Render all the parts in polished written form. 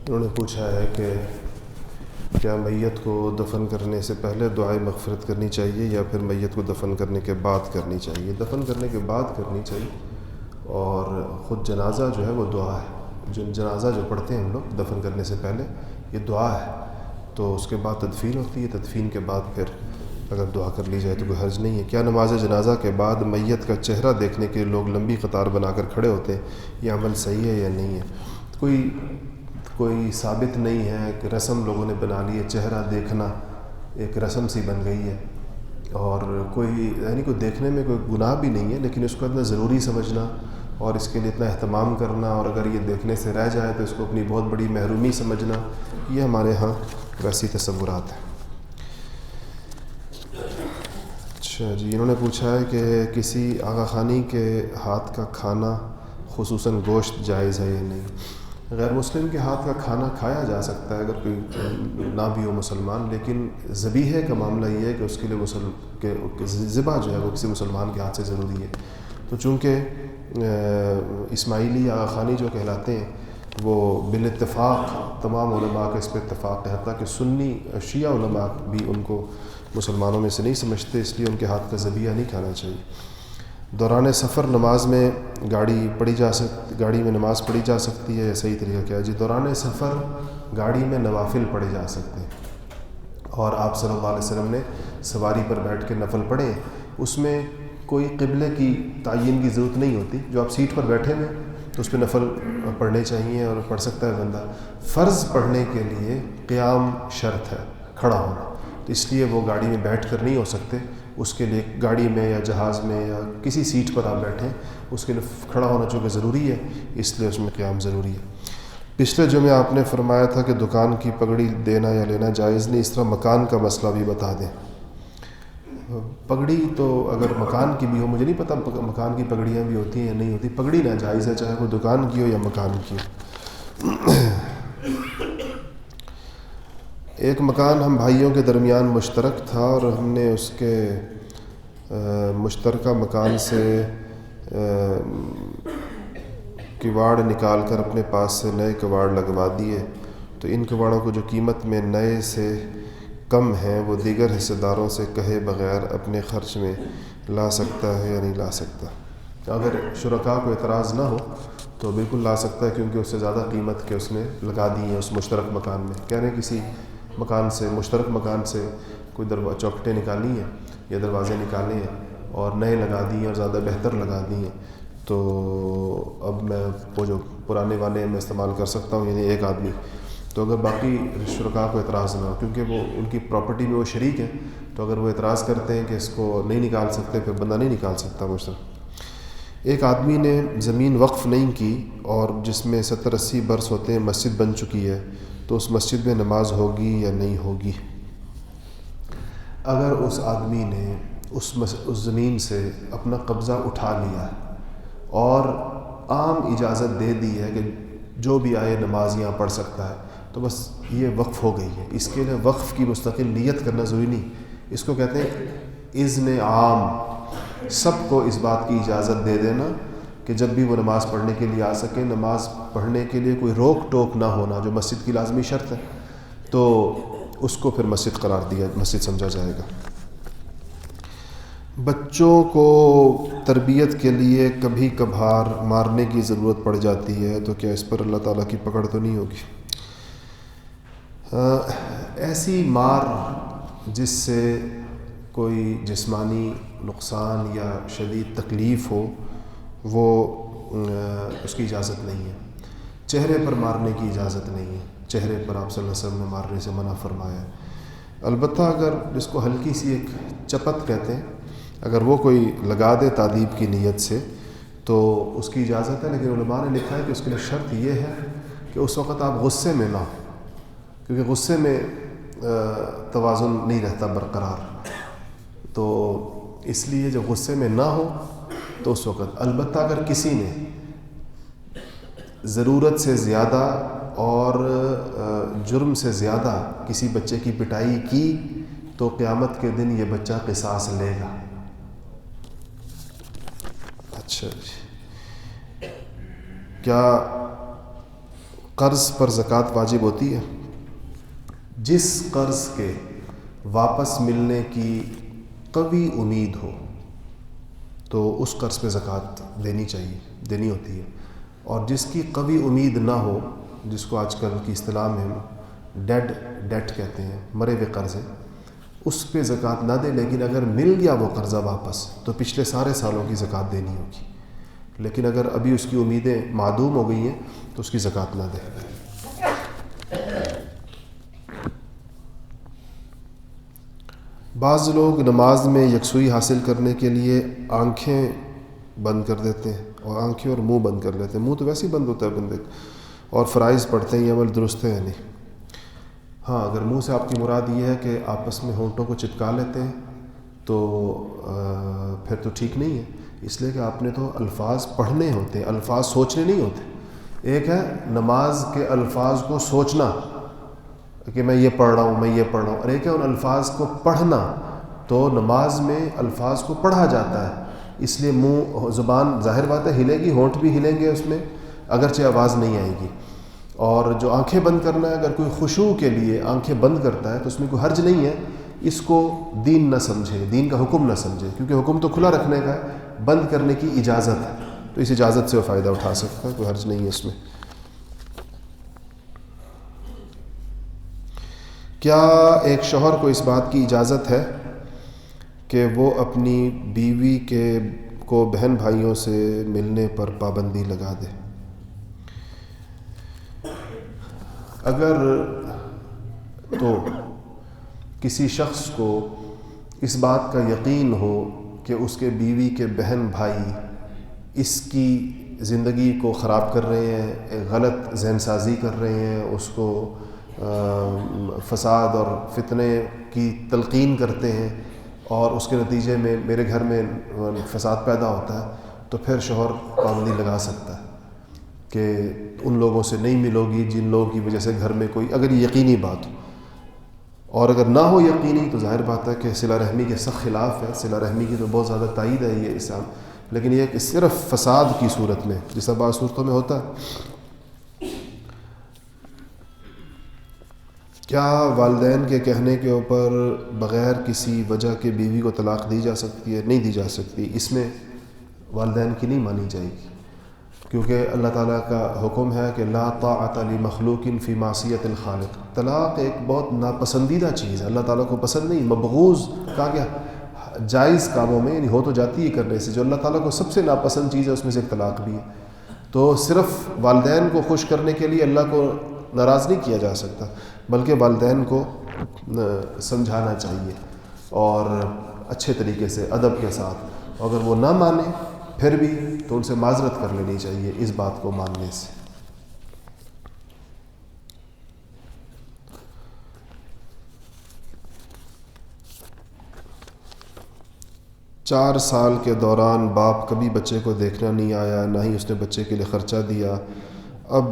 انہوں نے پوچھا ہے کہ کیا میت کو دفن کرنے سے پہلے دعائے مغفرت کرنی چاہیے یا پھر میت کو دفن کرنے کے بعد کرنی چاہیے؟ دفن کرنے کے بعد کرنی چاہیے، اور خود جنازہ جو ہے وہ دعا ہے. جنازہ جو پڑھتے ہیں ہم لوگ دفن کرنے سے پہلے یہ دعا ہے، تو اس کے بعد تدفین ہوتی ہے. تدفین کے بعد پھر اگر دعا کر لی جائے تو کوئی حرج نہیں ہے. کیا نماز جنازہ کے بعد میت کا چہرہ دیکھنے کے لیے لوگ لمبی قطار بنا کر کھڑے ہوتے ہیں، یہ عمل صحیح ہے یا نہیں ہے؟ کوئی ثابت نہیں ہے کہ رسم لوگوں نے بنا لی ہے، چہرہ دیکھنا ایک رسم سی بن گئی ہے، اور کوئی دیکھنے میں کوئی گناہ بھی نہیں ہے، لیکن اس کو اتنا ضروری سمجھنا اور اس کے لیے اتنا اہتمام کرنا، اور اگر یہ دیکھنے سے رہ جائے تو اس کو اپنی بہت بڑی محرومی سمجھنا، یہ ہمارے ہاں ویسی تصورات ہیں. اچھا جی، انہوں نے پوچھا ہے کہ کسی آغا خانی کے ہاتھ کا کھانا خصوصاً گوشت جائز ہے یا نہیں؟ غیر مسلم کے ہاتھ کا کھانا کھایا جا سکتا ہے اگر کوئی نہ بھی ہو مسلمان، لیکن ذبیحے کا معاملہ یہ ہے کہ اس کے لیے ذبح جو ہے وہ کسی مسلمان کے ہاتھ سے ضروری ہے. تو چونکہ اسماعیلی آغا خانی جو کہلاتے ہیں وہ بالاتفاق تمام علماء کا اس پہ اتفاق ہے، حتیٰ کہ سنی شیعہ علماء بھی ان کو مسلمانوں میں سے نہیں سمجھتے، اس لیے ان کے ہاتھ کا ذبیحہ نہیں کھانا چاہیے. دوران سفر نماز میں گاڑی میں نماز پڑھی جا سکتی ہے یا صحیح طریقہ کیا ہے؟ جی، دوران سفر گاڑی میں نوافل پڑھے جا سکتے ہیں، اور آپ صلی اللہ علیہ وسلم نے سواری پر بیٹھ کے نفل پڑھے. اس میں کوئی قبلے کی تعین کی ضرورت نہیں ہوتی، جو آپ سیٹ پر بیٹھے ہیں تو اس پہ نفل پڑھنے چاہیے اور پڑھ سکتا ہے بندہ. فرض پڑھنے کے لیے قیام شرط ہے، کھڑا ہونا، تو اس لیے وہ گاڑی میں بیٹھ کر نہیں ہو سکتے. اس کے لیے گاڑی میں یا جہاز میں یا کسی سیٹ پر آپ بیٹھیں، اس کے لیے کھڑا ہونا چونکہ ضروری ہے، اس لیے اس میں قیام ضروری ہے. پچھلے جمعے آپ نے فرمایا تھا کہ دکان کی پگڑی دینا یا لینا جائز نہیں، اس طرح مکان کا مسئلہ بھی بتا دیں. پگڑی تو اگر مکان کی بھی ہو، مجھے نہیں پتہ مکان کی پگڑیاں بھی ہوتی ہیں یا نہیں ہوتی، پگڑی ناجائز ہے چاہے وہ دکان کی ہو یا مکان کی ہو. ایک مکان ہم بھائیوں کے درمیان مشترک تھا، اور ہم نے اس کے مشترکہ مکان سے کواڑ نکال کر اپنے پاس سے نئے کواڑ لگوا دیے. تو ان کواڑوں کو جو قیمت میں نئے سے کم ہیں وہ دیگر حصہ داروں سے کہے بغیر اپنے خرچ میں لا سکتا ہے یا نہیں لا سکتا؟ اگر شرکاء کو اعتراض نہ ہو تو بالکل لا سکتا ہے، کیونکہ اس سے زیادہ قیمت کے اس نے لگا دی ہیں اس مشترک مکان میں. کہہ رہے ہیں کسی مکان سے، مشترک مکان سے کوئی چوکھٹیں نکالی ہیں یا دروازے نکالے ہیں اور نئے لگا دیے اور زیادہ بہتر لگا دیے ہیں، تو اب میں وہ جو پرانے والے میں استعمال کر سکتا ہوں، یعنی ایک آدمی. تو اگر باقی شرکاء کو اعتراض نہ ہو، کیونکہ وہ ان کی پراپرٹی میں وہ شریک ہے، تو اگر وہ اعتراض کرتے ہیں کہ اس کو نہیں نکال سکتے، پھر بندہ نہیں نکال سکتا مشترک. ایک آدمی نے زمین وقف نہیں کی اور جس میں 70-80 برس ہوتے ہیں مسجد بن چکی ہے، تو اس مسجد میں نماز ہوگی یا نہیں ہوگی؟ اگر اس آدمی نے اس زمین سے اپنا قبضہ اٹھا لیا اور عام اجازت دے دی ہے کہ جو بھی آئے نماز یہاں پڑھ سکتا ہے، تو بس یہ وقف ہو گئی ہے. اس کے لیے وقف کی مستقل نیت کرنا ضروری نہیں. اس کو کہتے ہیں اذن عام، سب کو اس بات کی اجازت دے دینا کہ جب بھی وہ نماز پڑھنے کے لیے آ سکے. نماز پڑھنے کے لیے کوئی روک ٹوک نہ ہونا جو مسجد کی لازمی شرط ہے، تو اس کو پھر مسجد سمجھا جائے گا. بچوں کو تربیت کے لیے کبھی کبھار مارنے کی ضرورت پڑ جاتی ہے، تو کیا اس پر اللہ تعالیٰ کی پکڑ تو نہیں ہوگی؟ ایسی مار جس سے کوئی جسمانی نقصان یا شدید تکلیف ہو، وہ اس کی اجازت نہیں ہے. چہرے پر مارنے کی اجازت نہیں ہے، چہرے پر آپ صلی اللہ علیہ وسلم نے مارنے سے منع فرمایا ہے. البتہ اگر جس کو ہلکی سی ایک چپت کہتے ہیں، اگر وہ کوئی لگا دے تعدیب کی نیت سے تو اس کی اجازت ہے، لیکن علماء نے لکھا ہے کہ اس کے لیے شرط یہ ہے کہ اس وقت آپ غصے میں نہ ہو، کیونکہ غصے میں توازن نہیں رہتا برقرار. تو اس لیے جب غصے میں نہ ہو تو اس وقت. البتہ اگر کسی نے ضرورت سے زیادہ اور جرم سے زیادہ کسی بچے کی پٹائی کی تو قیامت کے دن یہ بچہ قصاص لے گا. اچھا جی، کیا قرض پر زکوٰۃ واجب ہوتی ہے؟ جس قرض کے واپس ملنے کی قوی امید ہو تو اس قرض پہ زکوٰۃ دینی ہوتی ہے، اور جس کی قوی امید نہ ہو، جس کو آج کل کی اصطلاح میں ڈیڈ ڈیٹ کہتے ہیں، مرے ہوئے قرض ہے، اس پہ زکوٰۃ نہ دے، لیکن اگر مل گیا وہ قرضہ واپس تو پچھلے سارے سالوں کی زکوٰۃ دینی ہوگی، لیکن اگر ابھی اس کی امیدیں معدوم ہو گئی ہیں تو اس کی زکوٰۃ نہ دے۔ بعض لوگ نماز میں یکسوئی حاصل کرنے کے لیے آنکھیں بند کر دیتے ہیں، اور آنکھیں اور منہ بند کر لیتے ہیں، منہ تو ویسے ہی بند ہوتا ہے بندے کا، اور فرائض پڑھتے ہیں، یہ عمل درست ہے یا نہیں؟ ہاں، اگر منہ سے آپ کی مراد یہ ہے کہ آپس میں ہونٹوں کو چپکا لیتے ہیں تو پھر تو ٹھیک نہیں ہے، اس لیے کہ آپ نے تو الفاظ پڑھنے ہوتے ہیں، الفاظ سوچنے نہیں ہوتے۔ ایک ہے نماز کے الفاظ کو سوچنا کہ میں یہ پڑھ رہا ہوں، میں یہ پڑھ رہا ہوں، اور ایک ہے ان الفاظ کو پڑھنا۔ تو نماز میں الفاظ کو پڑھا جاتا ہے، اس لیے منہ زبان ظاہر بات ہے ہلے گی، ہونٹ بھی ہلیں گے اس میں، اگرچہ آواز نہیں آئے گی۔ اور جو آنکھیں بند کرنا ہے، اگر کوئی خشوع کے لیے آنکھیں بند کرتا ہے تو اس میں کوئی حرج نہیں ہے، اس کو دین نہ سمجھے، دین کا حکم نہ سمجھے، کیونکہ حکم تو کھلا رکھنے کا ہے، بند کرنے کی اجازت ہے، تو اس اجازت سے وہ فائدہ اٹھا سکتا ہے، کوئی حرج نہیں ہے اس میں۔ کیا ایک شوہر کو اس بات کی اجازت ہے کہ وہ اپنی بیوی کو بہن بھائیوں سے ملنے پر پابندی لگا دے؟ اگر تو کسی شخص کو اس بات کا یقین ہو کہ اس کے بیوی کے بہن بھائی اس کی زندگی کو خراب کر رہے ہیں، غلط ذہن سازی کر رہے ہیں، اس کو فساد اور فتنے کی تلقین کرتے ہیں، اور اس کے نتیجے میں میرے گھر میں فساد پیدا ہوتا ہے، تو پھر شوہر پابندی لگا سکتا ہے کہ ان لوگوں سے نہیں ملو گی جن لوگوں کی وجہ سے گھر میں کوئی، اگر یہ یقینی بات ہو، اور اگر نہ ہو یقینی تو ظاہر بات ہے کہ صلہ رحمی کے سخت خلاف ہے، صلہ رحمی کی تو بہت زیادہ تائید ہے یہ اسلام، لیکن یہ کہ صرف فساد کی صورت میں، جیسا بعض صورتوں میں ہوتا ہے۔ کیا والدین کے کہنے کے اوپر بغیر کسی وجہ کے بیوی کو طلاق دی جا سکتی ہے؟ نہیں دی جا سکتی، اس میں والدین کی نہیں مانی جائے گی، کیونکہ اللہ تعالیٰ کا حکم ہے کہ لا طاعۃ لمخلوق فی معصیۃ الخالق۔ طلاق ایک بہت ناپسندیدہ چیز ہے، اللہ تعالیٰ کو پسند نہیں، مبغوض کہا گیا، جائز کاموں میں یعنی ہو تو جاتی ہے کرنے سے، جو اللہ تعالیٰ کو سب سے ناپسند چیز ہے اس میں سے ایک طلاق بھی ہے۔ تو صرف والدین کو خوش کرنے کے لیے اللہ کو ناراض نہیں کیا جا سکتا، بلکہ والدین کو سمجھانا چاہیے اور اچھے طریقے سے ادب کے ساتھ، اگر وہ نہ مانے پھر بھی تو ان سے معذرت کر لینی چاہیے اس بات کو ماننے سے۔ 4 سال کے دوران باپ کبھی بچے کو دیکھنا نہیں آیا، نہ ہی اس نے بچے کے لیے خرچہ دیا، اب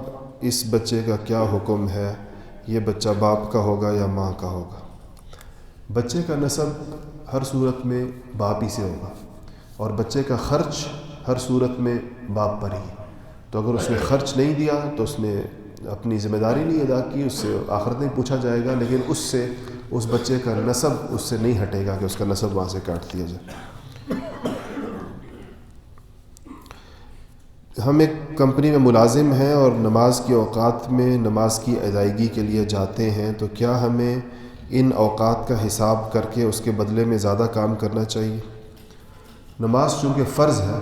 اس بچے کا کیا حکم ہے؟ یہ بچہ باپ کا ہوگا یا ماں کا ہوگا؟ بچے کا نسب ہر صورت میں باپ ہی سے ہوگا، اور بچے کا خرچ ہر صورت میں باپ پر ہی، تو اگر اس نے خرچ نہیں دیا تو اس نے اپنی ذمہ داری نہیں ادا کی، اس سے آخرت میں پوچھا جائے گا، لیکن اس سے اس بچے کا نسب اس سے نہیں ہٹے گا کہ اس کا نسب وہاں سے کاٹ دیا جائے۔ ہم ایک کمپنی میں ملازم ہیں اور نماز کے اوقات میں نماز کی ادائیگی کے لیے جاتے ہیں، تو کیا ہمیں ان اوقات کا حساب کر کے اس کے بدلے میں زیادہ کام کرنا چاہیے؟ نماز چونکہ فرض ہے،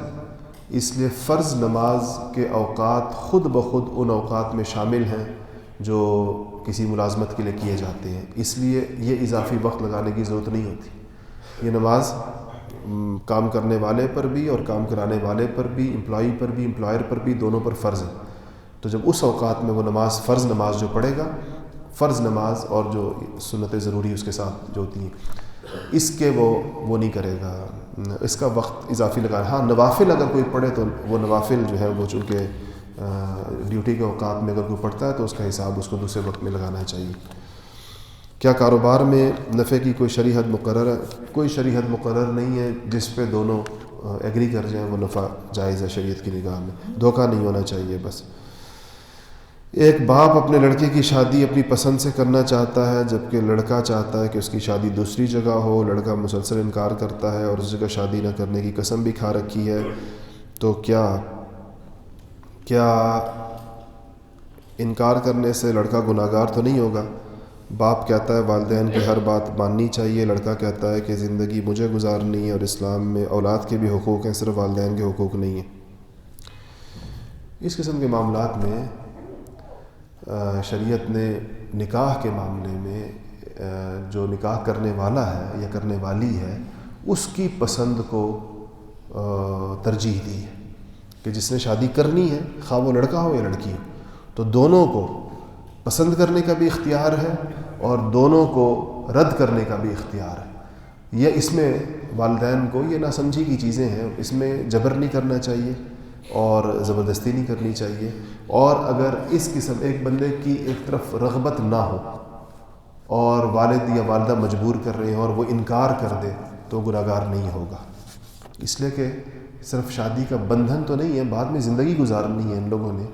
اس لیے فرض نماز کے اوقات خود بخود ان اوقات میں شامل ہیں جو کسی ملازمت کے لیے کیے جاتے ہیں، اس لیے یہ اضافی وقت لگانے کی ضرورت نہیں ہوتی۔ یہ نماز کام کرنے والے پر بھی اور کام کرانے والے پر بھی، امپلائی پر بھی، امپلائر پر بھی، دونوں پر فرض ہے۔ تو جب اس اوقات میں وہ نماز، فرض نماز جو پڑھے گا، فرض نماز اور جو سنت ضروری اس کے ساتھ جو ہوتی ہیں، اس کے وہ نہیں کرے گا، اس کا وقت اضافی لگا۔ ہاں، نوافل اگر کوئی پڑھے تو وہ نوافل جو ہے وہ چونکہ ڈیوٹی کے اوقات میں اگر کوئی پڑھتا ہے تو اس کا حساب اس کو دوسرے وقت میں لگانا چاہیے۔ کیا کاروبار میں نفع کی کوئی شرعی حد مقرر ہے؟ کوئی شرعی حد مقرر نہیں ہے، جس پہ دونوں ایگری کر جائیں وہ نفع جائز ہے شریعت کی نگاہ میں، دھوکہ نہیں ہونا چاہیے بس۔ ایک باپ اپنے لڑکے کی شادی اپنی پسند سے کرنا چاہتا ہے، جبکہ لڑکا چاہتا ہے کہ اس کی شادی دوسری جگہ ہو. لڑکا مسلسل انکار کرتا ہے اور اس جگہ شادی نہ کرنے کی قسم بھی کھا رکھی ہے. تو کیا انکار کرنے سے لڑکا گناہ گار تو نہیں ہوگا؟ باپ کہتا ہے والدین کی ہر بات ماننی چاہیے. لڑکا کہتا ہے کہ زندگی مجھے گزارنی ہے اور اسلام میں اولاد کے بھی حقوق ہیں، صرف والدین کے حقوق نہیں ہیں. اس قسم کے معاملات میں شریعت نے نکاح کے معاملے میں جو نکاح کرنے والا ہے یا کرنے والی ہے اس کی پسند کو ترجیح دی ہے کہ جس نے شادی کرنی ہے، خواہ وہ لڑکا ہو یا لڑکی ہو، تو دونوں کو پسند کرنے کا بھی اختیار ہے اور دونوں کو رد کرنے کا بھی اختیار ہے. یہ اس میں والدین کو یہ ناسمجھی کی چیزیں ہیں، اس میں جبر نہیں کرنا چاہیے اور زبردستی نہیں کرنی چاہیے. اور اگر اس قسم ایک بندے کی ایک طرف رغبت نہ ہو اور والد یا والدہ مجبور کر رہے ہیں اور وہ انکار کر دے تو گناہ گار نہیں ہوگا. اس لیے کہ صرف شادی کا بندھن تو نہیں ہے، بعد میں زندگی گزارنی ہے ان لوگوں نے،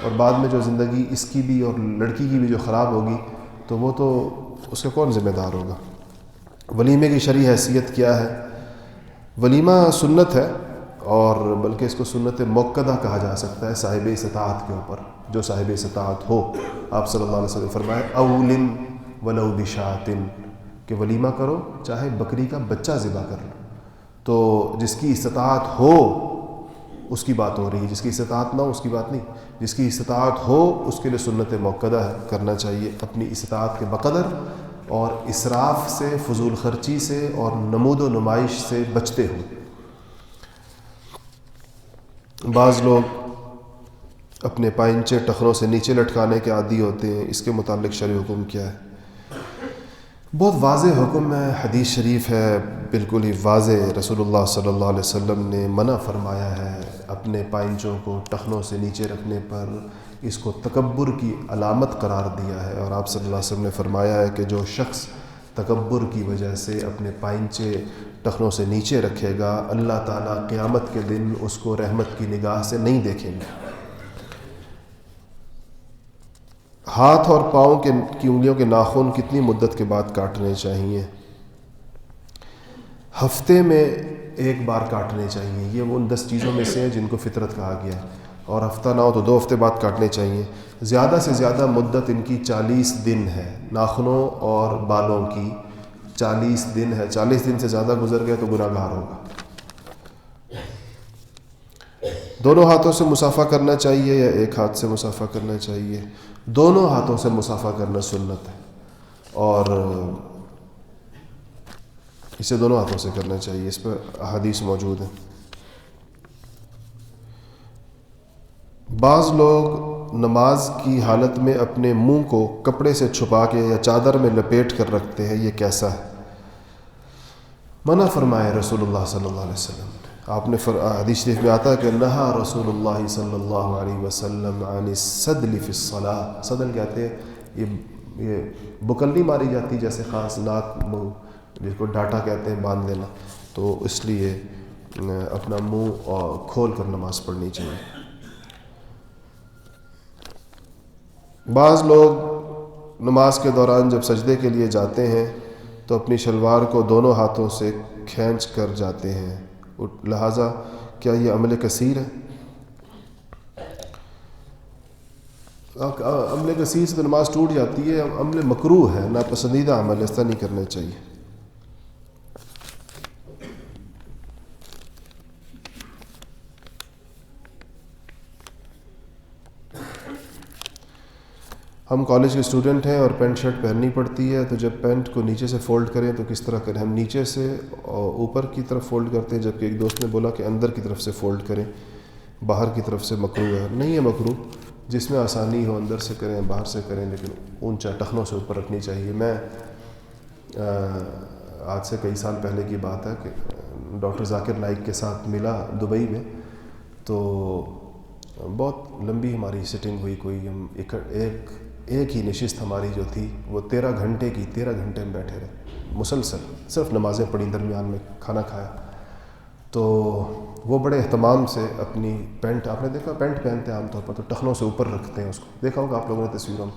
اور بعد میں جو زندگی اس کی بھی اور لڑکی کی بھی جو خراب ہوگی تو وہ تو اس کا کون ذمہ دار ہوگا. ولیمے کی شرعی حیثیت کیا ہے؟ ولیمہ سنت ہے، اور بلکہ اس کو سنت موقدہ کہا جا سکتا ہے صاحب استطاعت کے اوپر. جو صاحب استطاعت ہو، آپ صلی اللہ علیہ وسلم فرمائے اولن ولو بشاتن، کہ ولیمہ کرو چاہے بکری کا بچہ ذبح کر لو. تو جس کی استطاعت ہو اس کی بات ہو رہی ہے، جس کی استطاعت نہ ہو اس کی بات نہیں. جس کی استطاعت ہو اس کے لیے سنت موقدہ ہے، کرنا چاہیے اپنی استطاعت کے بقدر، اور اسراف سے، فضول خرچی سے اور نمود و نمائش سے بچتے ہو. بعض لوگ اپنے پائنچے ٹخنوں سے نیچے لٹکانے کے عادی ہوتے ہیں، اس کے متعلق شرعی حکم کیا ہے؟ بہت واضح حکم ہے، حدیث شریف ہے بالکل ہی واضح. رسول اللہ صلی اللہ علیہ وسلم نے منع فرمایا ہے اپنے پائنچوں کو ٹخنوں سے نیچے رکھنے پر. اس کو تکبر کی علامت قرار دیا ہے، اور آپ صلی اللہ علیہ وسلم نے فرمایا ہے کہ جو شخص تکبر کی وجہ سے اپنے پائنچے ٹخنوں سے نیچے رکھے گا، اللہ تعالیٰ قیامت کے دن اس کو رحمت کی نگاہ سے نہیں دیکھیں گے. ہاتھ اور پاؤں کی انگلیوں کے ناخن کتنی مدت کے بعد کاٹنے چاہیے؟ ہفتے میں ایک بار کاٹنے چاہیے. یہ وہ ان 10 چیزوں میں سے ہیں جن کو فطرت کہا گیا ہے، اور ہفتہ نہ ہو تو 2 ہفتے بعد کاٹنے چاہیے. زیادہ سے زیادہ مدت ان کی 40 دن ہے، ناخنوں اور بالوں کی 40 دن ہے. 40 دن سے زیادہ گزر گئے تو گناہ گار ہوگا. دونوں ہاتھوں سے مصافحہ کرنا چاہیے یا ایک ہاتھ سے مصافحہ کرنا چاہیے؟ دونوں ہاتھوں سے مصافحہ کرنا سنت ہے، اور اسے دونوں ہاتھوں سے کرنا چاہیے. اس پر احادیث موجود ہیں. بعض لوگ نماز کی حالت میں اپنے منہ کو کپڑے سے چھپا کے یا چادر میں لپیٹ کر رکھتے ہیں، یہ کیسا ہے؟ منع فرمائے رسول اللہ صلی اللہ علیہ وسلم. آپ نے حدیث شریف میں آتا ہے کہ نہا رسول اللہ صلی اللہ علیہ وسلم عن السدل فی الصلاۃ. صدل کہتے ہیں یہ بکلنی ماری جاتی جیسے خاص ناک منہ، جس کو ڈاٹا کہتے ہیں باندھ لینا، تو اس لیے اپنا منہ کھول کر نماز پڑھنی چاہیے. بعض لوگ نماز کے دوران جب سجدے کے لیے جاتے ہیں تو اپنی شلوار کو دونوں ہاتھوں سے کھینچ کر جاتے ہیں، لہٰذا کیا یہ عمل کثیر ہے؟ عمل کثیر سے تو نماز ٹوٹ جاتی ہے. عمل مکروہ ہے، ناپسندیدہ عمل، ایسا نہیں کرنا چاہیے. ہم کالج کے اسٹوڈنٹ ہیں اور پینٹ شرٹ پہننی پڑتی ہے، تو جب پینٹ کو نیچے سے فولڈ کریں تو کس طرح کریں؟ ہم نیچے سے اوپر کی طرف فولڈ کرتے ہیں، جبکہ ایک دوست نے بولا کہ اندر کی طرف سے فولڈ کریں، باہر کی طرف سے مکروہ ہے. نہیں ہے مکروہ، جس میں آسانی ہو اندر سے کریں باہر سے کریں، لیکن اونچا ٹخنوں سے اوپر رکھنی چاہیے. میں آج سے کئی سال پہلے کی بات ہے کہ ڈاکٹر ذاکر نائک کے ساتھ ملا دبئی میں، تو بہت لمبی ہماری سٹنگ ہوئی. کوئی ہم ایک ہی نشست ہماری جو تھی وہ 13 گھنٹے کی، 13 گھنٹے میں بیٹھے رہے مسلسل، صرف نمازیں پڑھی، درمیان میں کھانا کھایا. تو وہ بڑے اہتمام سے اپنی پینٹ، آپ نے دیکھا پینٹ پہنتے ہیں عام طور پر تو ٹخنوں سے اوپر رکھتے ہیں اس کو، دیکھا ہوگا آپ لوگوں نے تصویروں میں.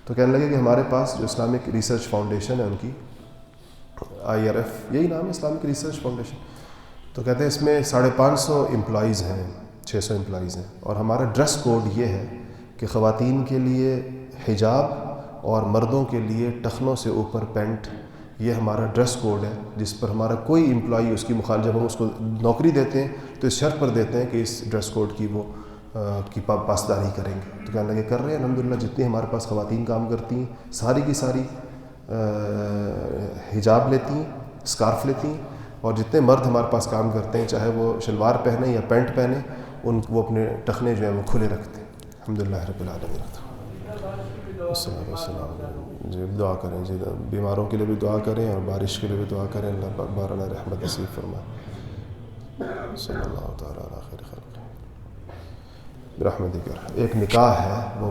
تو کہنے لگے کہ ہمارے پاس جو اسلامک ریسرچ فاؤنڈیشن ہے ان کی IRF یہی نام ہے، اسلامک ریسرچ فاؤنڈیشن، تو کہتے ہیں اس میں 550 امپلائیز ہیں، 600 امپلائیز ہیں، اور ہمارا ڈریس کوڈ یہ ہے کہ خواتین کے لیے حجاب اور مردوں کے لیے ٹخنوں سے اوپر پینٹ، یہ ہمارا ڈریس کوڈ ہے جس پر ہمارا کوئی امپلائی اس کی جب ہم اس کو نوکری دیتے ہیں تو اس شرط پر دیتے ہیں کہ اس ڈریس کوڈ کی وہ کی پاسداری کریں گے. تو کہنے لگے کر رہے ہیں الحمدللہ. جتنی ہمارے پاس خواتین کام کرتی ہیں ساری کی ساری حجاب لیتی ہیں، اسکارف لیتی ہیں، اور جتنے مرد ہمارے پاس کام کرتے ہیں چاہے وہ شلوار پہنیں یا پینٹ پہنیں وہ اپنے ٹخنے جو ہیں وہ کھلے رکھتے ہیں. الحمدللہ رب العالمین. السلام السلام. جی دعا کریں، جی بیماروں کے لیے بھی دعا کریں اور بارش کے لیے بھی دعا کریں. اللہ پاک بارانہ رحمت نصیب فرمائے. صلی اللہ تعالیٰ علی خیر خلقہ برحمتک. ایک نکاح ہے وہ